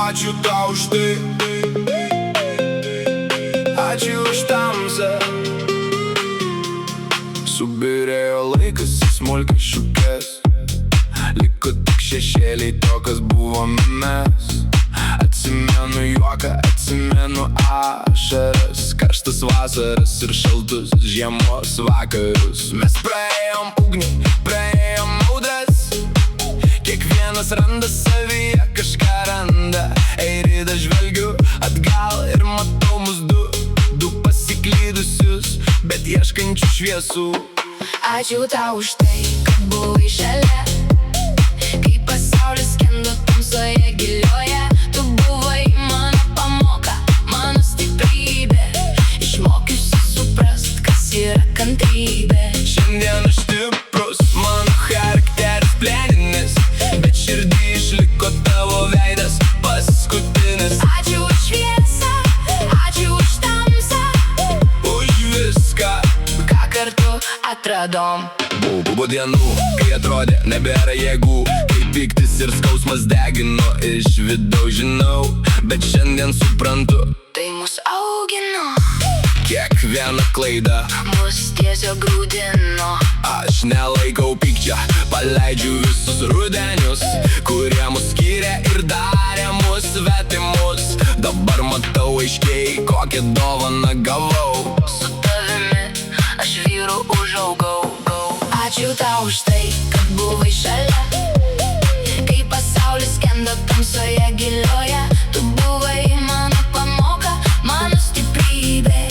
Ačiū tau už tai, ačiū už tamsą. Subirėjo laikas į smulkias šukes, liko tik šešėliai to, kas buvome mes. Atsimenu juoką, atsimenu ašaras, karštas vasaras ir šaltus žiemos vakarus. Mes praėjom ugnį, praėjom audras, kiekvienas randa savyje kažką randa. Eirida žvelgiu atgal ir matau mus du pasiklydusius, bet ieškančių šviesų. Ačiū tau už tai, kad buvai šalia, kai pasaulis skendo tamsoje gilioje. Tu buvai mano pamoka, mano stiprybė, išmokiusi suprast, kas yra kantrybė. Šiandien aš stiprus, mano charakteris plėninis, bet širdį išliko tavo veidas paskutinis. Ačiū už šviesą, ačiū už tamsą, už viską, ką kartu atradom. Buvo dienų, kai atrodė nebėra jėgų, kai piktis ir skausmas degino iš vidaus, žinau, bet šiandien suprantu, Tai mus augino, kiekviena klaida mus tiesiog grūdino. aš nelaikau pykčio, paleidžiu visus rudenius, kurie mus skyrė ir darė mus svetimus. Dabar matau aiškiai, kokią dovaną gavau. Su tavimi aš vyru užaugau. Ačiū tau už tai, kad buvai šalia, kai pasaulis skendo tamsoje gilioje. Tu buvai mano pamoka, mano stiprybė,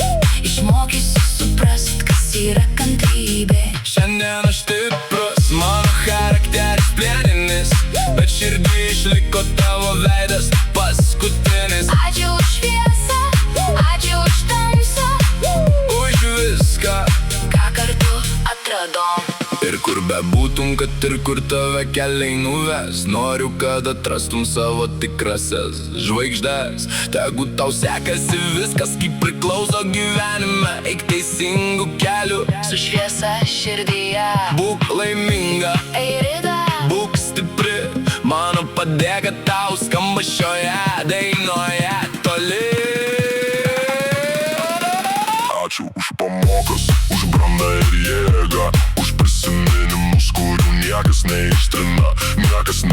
išmokysi suprast, kas yra kantrybė. Šiandien aš stiprus, mano charakteris plėninis, bet širdį išliko tavo veidas paskutinis. Ačiū už šviesą, ačiū už tamsą, Už viską, ką kartu atradom. ir kur bebūtum, kad ir kur tave keliai nuves, noriu, kad atrastum savo tikrasias žvaigždes. Tegu tau sekasi viskas, kaip priklauso gyvenime, eik teisingu keliu, Su šviesa širdyje, būk laiminga, Eirida, būk stipri, mano padėka tau skamba šioje dainoje toli. Ačiū už pamokas, už brandą ir jėgą, už prisiminimus, kurių niekas neištrina, niekas